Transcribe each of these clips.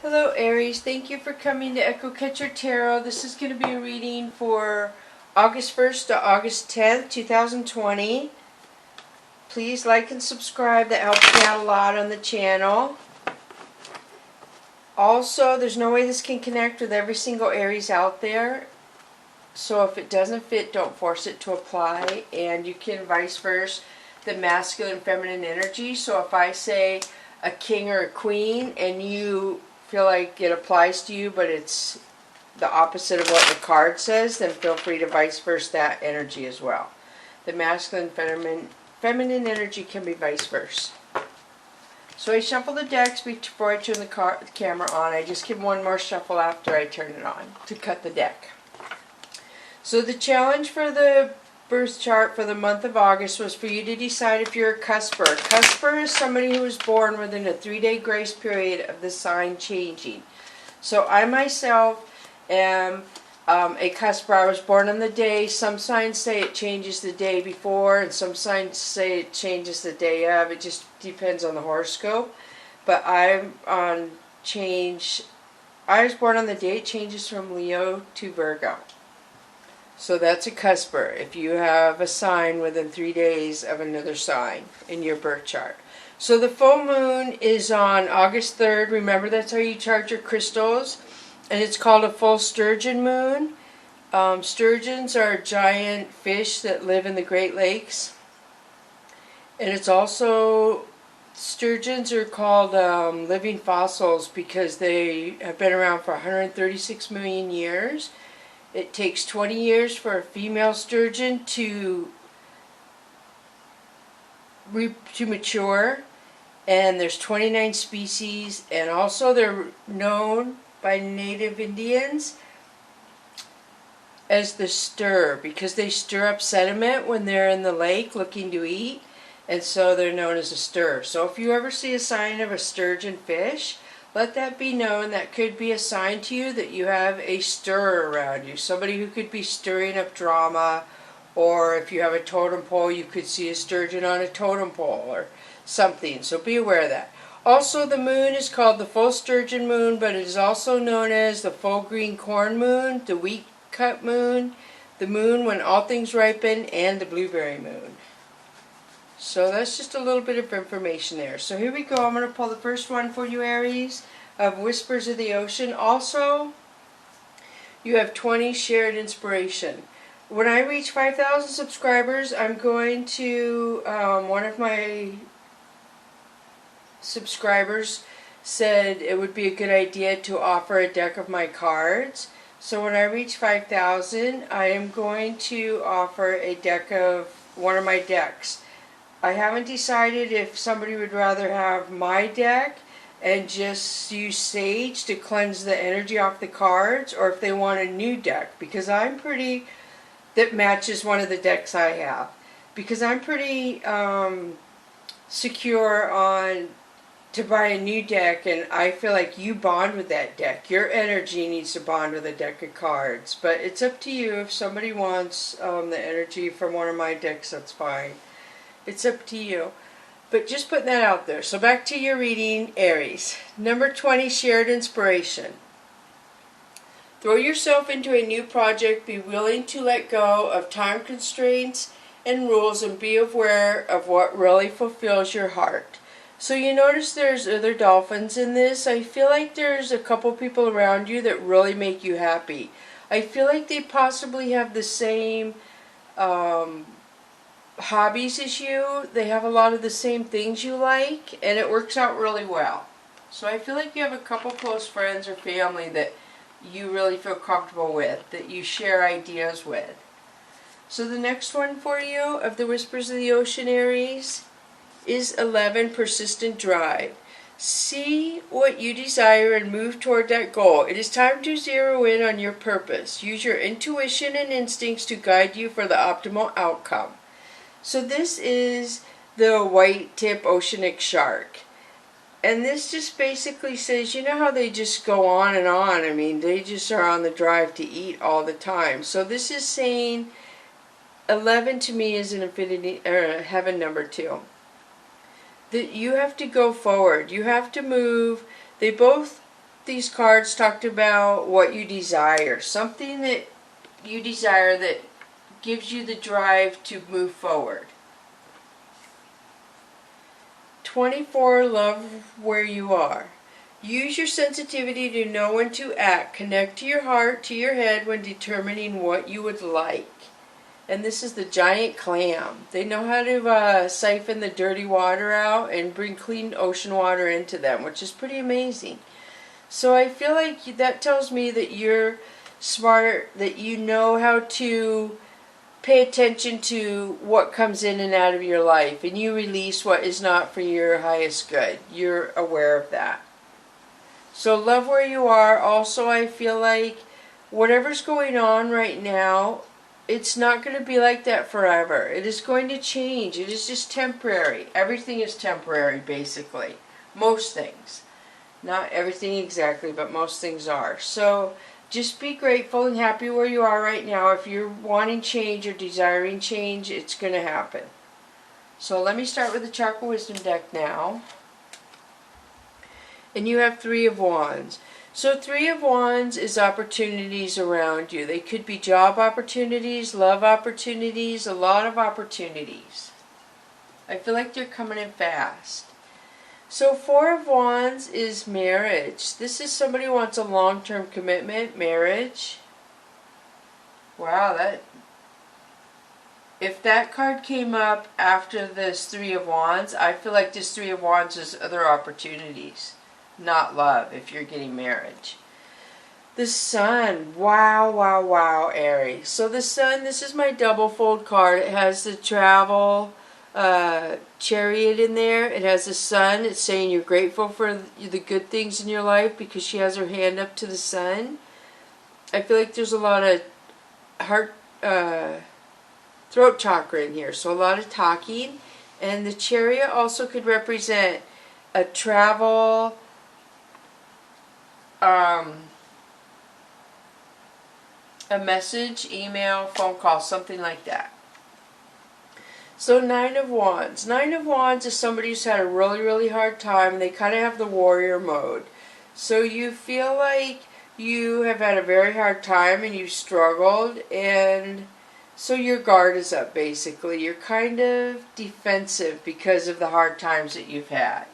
Hello Aries, thank you for coming to Echo Catcher Tarot. This is going to be a reading for August 1st to August 10th, 2020. Please like and subscribe, that helps me out a lot on the channel. Also, there's no way this can connect with every single Aries out there. So if it doesn't fit, don't force it to apply. And you can vice versa, the masculine and feminine energy. So if I say a king or a queen and you feel like it applies to you but it's the opposite of what the card says, then feel free to vice versa that energy as well. The masculine and feminine energy can be vice versa. So I shuffle the decks before I turn the camera on. I just give one more shuffle after I turn it on to cut the deck. So the challenge for the birth chart for the month of August was for you to decide if you're a cusper. A cusper is somebody who was born within a 3-day grace period of the sign changing. So I myself am a cusper. I was born on the day. Some signs say it changes the day before, and some signs say it changes the day of. It just depends on the horoscope. But I'm on change. I was born on the day it changes from Leo to Virgo. So that's a cusper, if you have a sign within 3 days of another sign in your birth chart. So the full moon is on August 3rd. Remember, that's how you charge your crystals. And it's called a full sturgeon moon. Sturgeons are giant fish that live in the Great Lakes. And it's also, sturgeons are called living fossils because they have been around for 136 million years. It takes 20 years for a female sturgeon to mature, and there's 29 species, and also they're known by native Indians as the stir because they stir up sediment when they're in the lake looking to eat, and so they're known as a stir. So if you ever see a sign of a sturgeon fish, let that be known. That could be a sign to you that you have a stirrer around you. Somebody who could be stirring up drama. Or if you have a totem pole, you could see a sturgeon on a totem pole or something. So be aware of that. Also, the moon is called the full sturgeon moon, but it is also known as the full green corn moon, the wheat cut moon, the moon when all things ripen, and the blueberry moon. So that's just a little bit of information there. So here we go. I'm going to pull the first one for you, Aries, of Whispers of the Ocean. Also, you have 20 shared inspiration. When I reach 5,000 subscribers, I'm going to, one of my subscribers said it would be a good idea to offer a deck of my cards. So when I reach 5,000, I am going to offer a deck of one of my decks. I haven't decided if somebody would rather have my deck and just use sage to cleanse the energy off the cards, or if they want a new deck, because I'm pretty, that matches one of the decks I have, because I'm pretty secure on to buy a new deck, and I feel like you bond with that deck. Your energy needs to bond with a deck of cards, but it's up to you. If somebody wants the energy from one of my decks, that's fine. It's up to you. But just putting that out there. So back to your reading, Aries. Number 20, shared inspiration. Throw yourself into a new project. Be willing to let go of time constraints and rules, and be aware of what really fulfills your heart. So you notice there's other dolphins in this. I feel like there's a couple people around you that really make you happy. I feel like they possibly have the same hobbies as you. They have a lot of the same things you like, and it works out really well. So I feel like you have a couple close friends or family that you really feel comfortable with, that you share ideas with. So the next one for you of the Whispers of the Ocean, Aries, is 11, persistent drive. See what you desire and move toward that goal. It is time to zero in on your purpose. Use your intuition and instincts to guide you for the optimal outcome. So this is the white tip oceanic shark. And this just basically says, you know how they just go on and on. I mean, they just are on the drive to eat all the time. So this is saying 11 to me is an infinity, or heaven number 2. That you have to go forward. You have to move. They both these cards talked about what you desire. Something that you desire that gives you the drive to move forward. 24, love where you are. Use your sensitivity to know when to act. Connect to your heart, to your head when determining what you would like. And this is the giant clam. They know how to siphon the dirty water out and bring clean ocean water into them, which is pretty amazing. So I feel like that tells me that you're smart, that you know how to pay attention to what comes in and out of your life, and you release what is not for your highest good. You're aware of that. So love where you are. Also, I feel like whatever's going on right now, it's not going to be like that forever. It is going to change. It is just temporary. Everything is temporary, basically. Most things. Not everything exactly, but most things are. So just be grateful and happy where you are right now. If you're wanting change or desiring change, it's going to happen. So let me start with the Chakra Wisdom deck now. And you have 3 of Wands. So 3 of Wands is opportunities around you. They could be job opportunities, love opportunities, a lot of opportunities. I feel like they're coming in fast. So 4 of Wands is marriage. This is somebody who wants a long-term commitment, marriage. Wow, if that card came up after this 3 of Wands, I feel like this 3 of Wands is other opportunities. Not love, if you're getting marriage. The Sun. Wow, wow, wow, Aries. So the Sun, this is my double fold card. It has the travel chariot in there. It has the Sun. It's saying you're grateful for the good things in your life because she has her hand up to the Sun. I feel like there's a lot of throat chakra in here. So a lot of talking. And the chariot also could represent a travel, a message, email, phone call, something like that. So 9 of Wands. 9 of Wands is somebody who's had a really, really hard time. They kind of have the warrior mode. So you feel like you have had a very hard time and you've struggled, and so your guard is up basically. You're kind of defensive because of the hard times that you've had.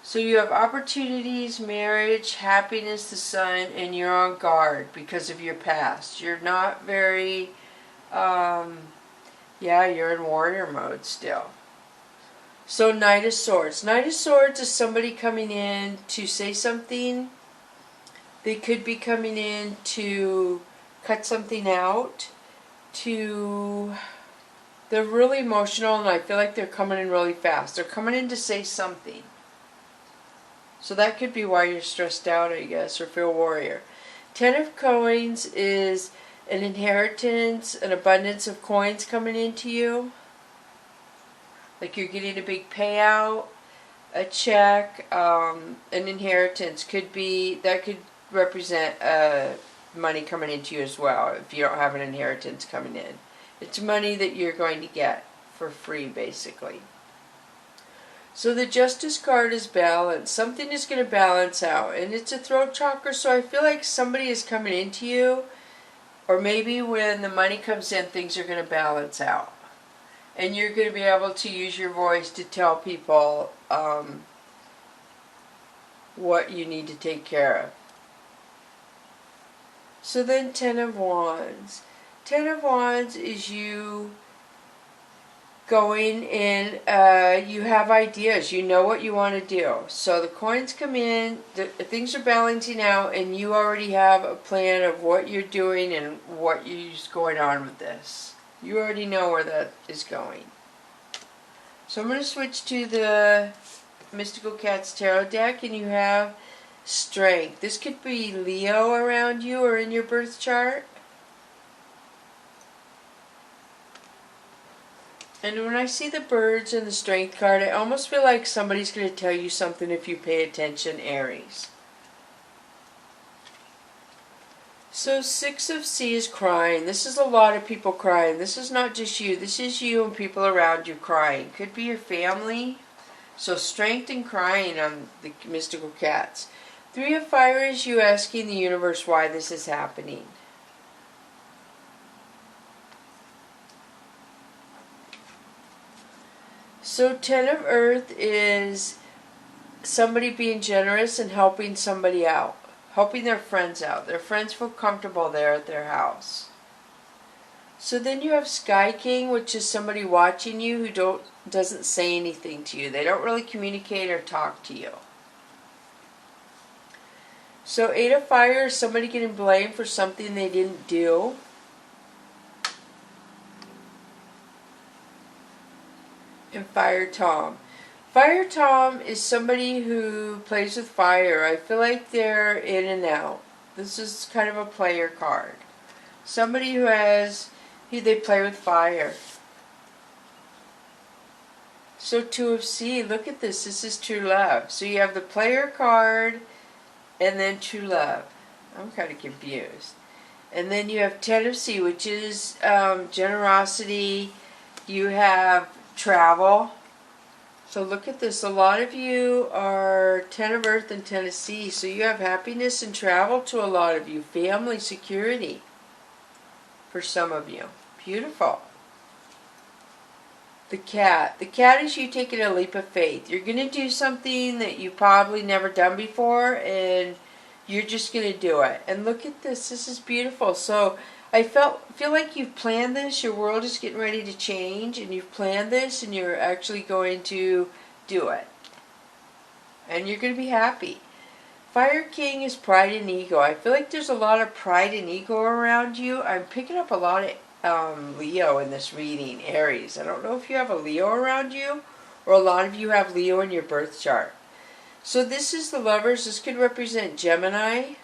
So you have opportunities, marriage, happiness, the Sun, and you're on guard because of your past. You're not very, you're in warrior mode still. So Knight of Swords. Knight of Swords is somebody coming in to say something. They could be coming in to cut something out. They're really emotional, and I feel like they're coming in really fast. They're coming in to say something. So that could be why you're stressed out, I guess, or feel warrior. 10 of Coins is an inheritance, an abundance of coins coming into you. Like you're getting a big payout, a check, an inheritance. That could represent money coming into you as well if you don't have an inheritance coming in. It's money that you're going to get for free, basically. So the Justice card is balance. Something is going to balance out. And it's a throat chakra, so I feel like somebody is coming into you. Or maybe when the money comes in, things are going to balance out. And you're going to be able to use your voice to tell people what you need to take care of. So then 10 of Wands. 10 of Wands is you going in, you have ideas, you know what you want to do. So the coins come in, things are balancing out, and you already have a plan of what you're doing and what is going on with this. You already know where that is going. So I'm going to switch to the Mystical Cats Tarot deck, and you have Strength. This could be Leo around you or in your birth chart. And when I see the birds and the Strength card, I almost feel like somebody's going to tell you something if you pay attention, Aries. So 6 of C is crying. This is a lot of people crying. This is not just you. This is you and people around you crying. Could be your family. So strength and crying on the mystical cats. 3 of Fire is you asking the universe why this is happening. So 10 of Earth is somebody being generous and helping somebody out. Helping their friends out. Their friends feel comfortable there at their house. So then you have Sky King, which is somebody watching you who doesn't say anything to you. They don't really communicate or talk to you. So 8 of Fire is somebody getting blamed for something they didn't do. And Fire Tom. Fire Tom is somebody who plays with fire. I feel like they're in and out. This is kind of a player card. Somebody who they play with fire. So 2 of Sea, look at this. This is true love. So you have the player card and then true love. I'm kind of confused. And then you have 10 of Sea, which is generosity. You have travel. So look at this. A lot of you are 10 of Earth and 10 of Sea. So you have happiness and travel to a lot of you. Family, security for some of you. Beautiful. The cat. The cat is you taking a leap of faith. You're going to do something that you've probably never done before, and you're just going to do it. And look at this. This is beautiful. So I feel like you've planned this. Your world is getting ready to change, and you've planned this, and you're actually going to do it. And you're going to be happy. Fire King is pride and ego. I feel like there's a lot of pride and ego around you. I'm picking up a lot of Leo in this reading, Aries. I don't know if you have a Leo around you, or a lot of you have Leo in your birth chart. So this is the Lovers. This could represent Gemini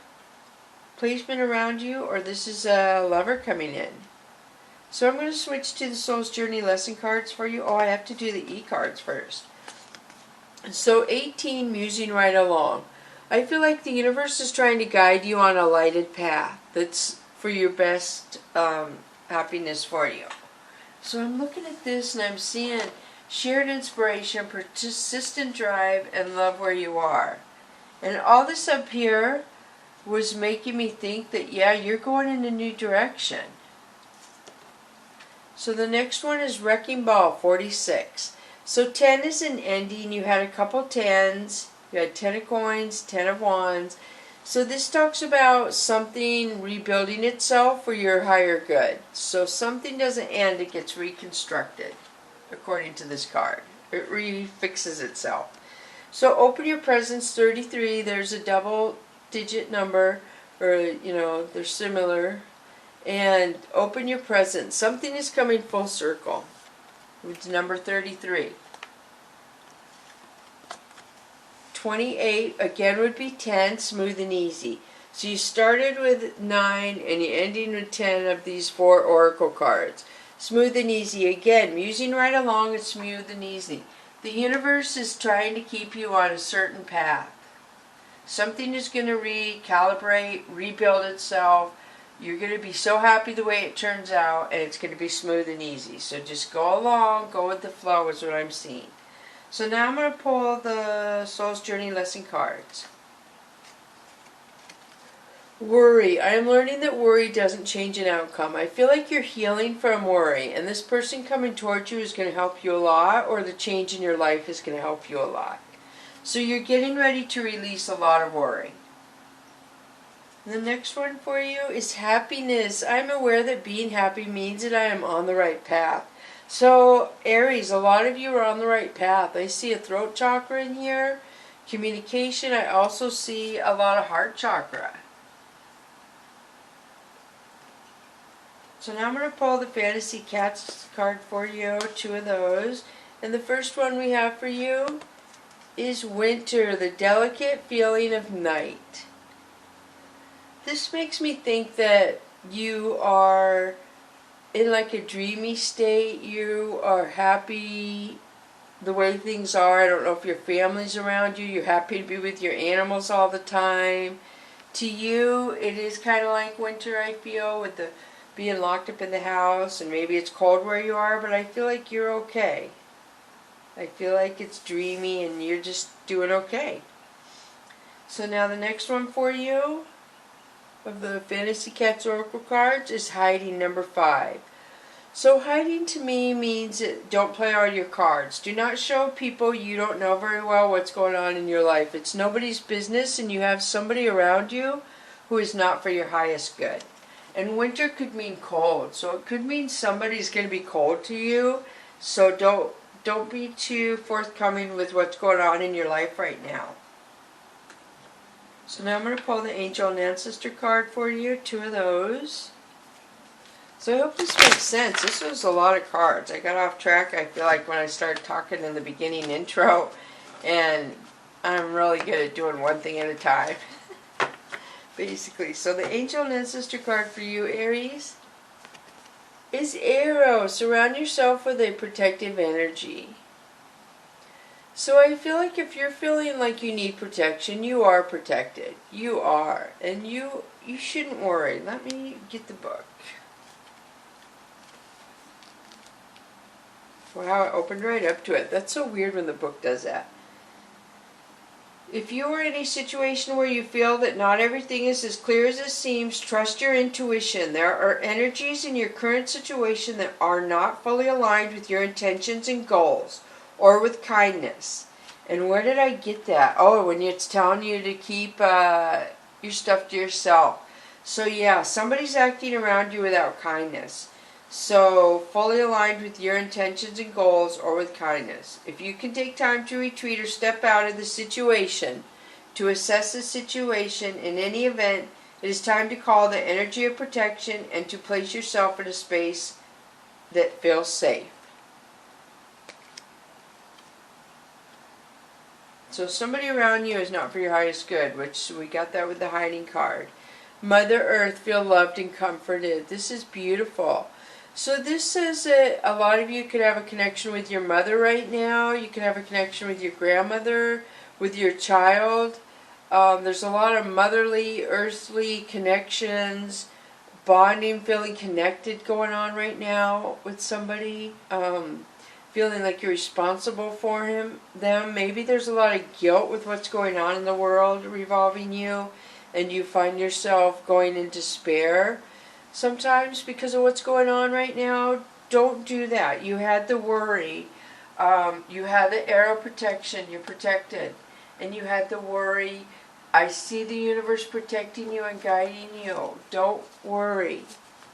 placement around you, or this is a lover coming in. So I'm going to switch to the Soul's Journey lesson cards for you. Oh, I have to do the E-cards first. So 18, musing right along. I feel like the universe is trying to guide you on a lighted path that's for your best happiness for you. So I'm looking at this and I'm seeing shared inspiration, persistent drive, and love where you are. And all this up here was making me think that, yeah, you're going in a new direction. So the next one is Wrecking Ball, 46. So 10 is an ending. You had a couple 10s. You had 10 of coins, 10 of wands. So this talks about something rebuilding itself for your higher good. So something doesn't end, it gets reconstructed, according to this card. It refixes itself. So open your presents, 33. There's a double-digit number, or, you know, they're similar. And open your presents. Something is coming full circle. It's number 33. 28, again, would be 10, smooth and easy. So you started with 9 and you're ending with 10 of these 4 oracle cards. Smooth and easy. Again, musing right along is smooth and easy. The universe is trying to keep you on a certain path. Something is going to recalibrate, rebuild itself. You're going to be so happy the way it turns out, and it's going to be smooth and easy. So just go along, go with the flow is what I'm seeing. So now I'm going to pull the Soul's Journey lesson cards. Worry. I am learning that worry doesn't change an outcome. I feel like you're healing from worry, and this person coming towards you is going to help you a lot, or the change in your life is going to help you a lot. So you're getting ready to release a lot of worry. And the next one for you is happiness. I'm aware that being happy means that I am on the right path. So, Aries, a lot of you are on the right path. I see a throat chakra in here, communication. I also see a lot of heart chakra. So now I'm going to pull the Fantasy Cats card for you, 2 of those. And the first one we have for you is Winter, the delicate feeling of night. This makes me think that you are in like a dreamy state. You are happy the way things are. I don't know if your family's around you. You're happy to be with your animals all the time. To you, it is kind of like winter, I feel, with the being locked up in the house, and maybe it's cold where you are, but I feel like you're okay. I feel like it's dreamy and you're just doing okay. So now the next one for you of the Fantasy Cats Oracle cards is hiding number 5. So hiding to me means don't play all your cards. Do not show people you don't know very well what's going on in your life. It's nobody's business and you have somebody around you who is not for your highest good. And winter could mean cold. So it could mean somebody's going to be cold to you. So don't be too forthcoming with what's going on in your life right now. So now I'm going to pull the Angel and Ancestor card for you. 2 of those. So I hope this makes sense. This was a lot of cards. I got off track, I feel like, when I started talking in the beginning intro. And I'm really good at doing one thing at a time. Basically. So the Angel and Ancestor card for you, Aries, is Arrow. Surround yourself with a protective energy. So I feel like if you're feeling like you need protection, you are protected. You are. And you shouldn't worry. Let me get the book. Wow, it opened right up to it. That's so weird when the book does that. If you are in a situation where you feel that not everything is as clear as it seems, trust your intuition. There are energies in your current situation that are not fully aligned with your intentions and goals, or with kindness. And where did I get that? Oh, when it's telling you to keep your stuff to yourself. So yeah, somebody's acting around you without kindness. So, fully aligned with your intentions and goals, or with kindness. If you can take time to retreat or step out of the situation to assess the situation, in any event, it is time to call the energy of protection and to place yourself in a space that feels safe. So somebody around you is not for your highest good, which we got that with the hiding card. Mother Earth, feel loved and comforted. This is beautiful. So this says that a lot of you could have a connection with your mother right now. You can have a connection with your grandmother, with your child. There's a lot of motherly, earthly connections, bonding, feeling connected going on right now with somebody. Feeling like you're responsible for them. Maybe there's a lot of guilt with what's going on in the world revolving you, and you find yourself going in despair sometimes because of what's going on right now. Don't do that. You had the worry. You had the arrow protection. You're protected. And you had the worry. I see the universe protecting you and guiding you. Don't worry.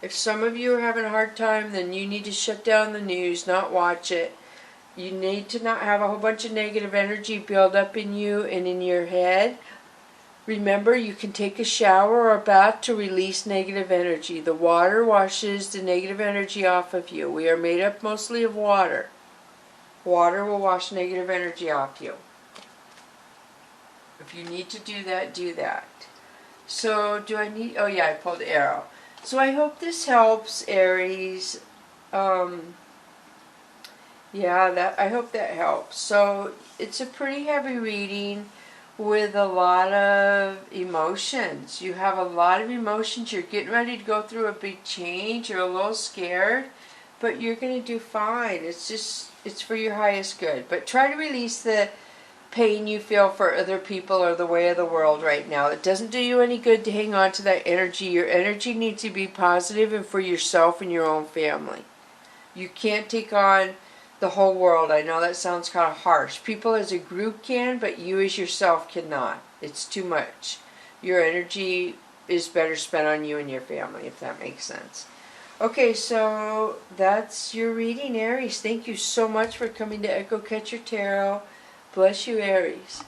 If some of you are having a hard time, then you need to shut down the news, not watch it. You need to not have a whole bunch of negative energy build up in you and in your head. Remember, you can take a shower or a bath to release negative energy. The water washes the negative energy off of you. We are made up mostly of water. Water will wash negative energy off you. If you need to do that, do that. So, do I need... Oh yeah, I pulled arrow. So I hope this helps, Aries. Yeah, I hope that helps. So, it's a pretty heavy reading with a lot of emotions. You have a lot of emotions. You're getting ready to go through a big change. You're a little scared, but you're going to do fine. It's for your highest good. But try to release the pain you feel for other people or the way of the world right now. It doesn't do you any good to hang on to that energy. Your energy needs to be positive and for yourself and your own family. You can't take on the whole world. I know that sounds kind of harsh. People as a group can, but you as yourself cannot. It's too much. Your energy is better spent on you and your family, if that makes sense. Okay, so that's your reading, Aries. Thank you so much for coming to Echo Catcher Tarot. Bless you, Aries.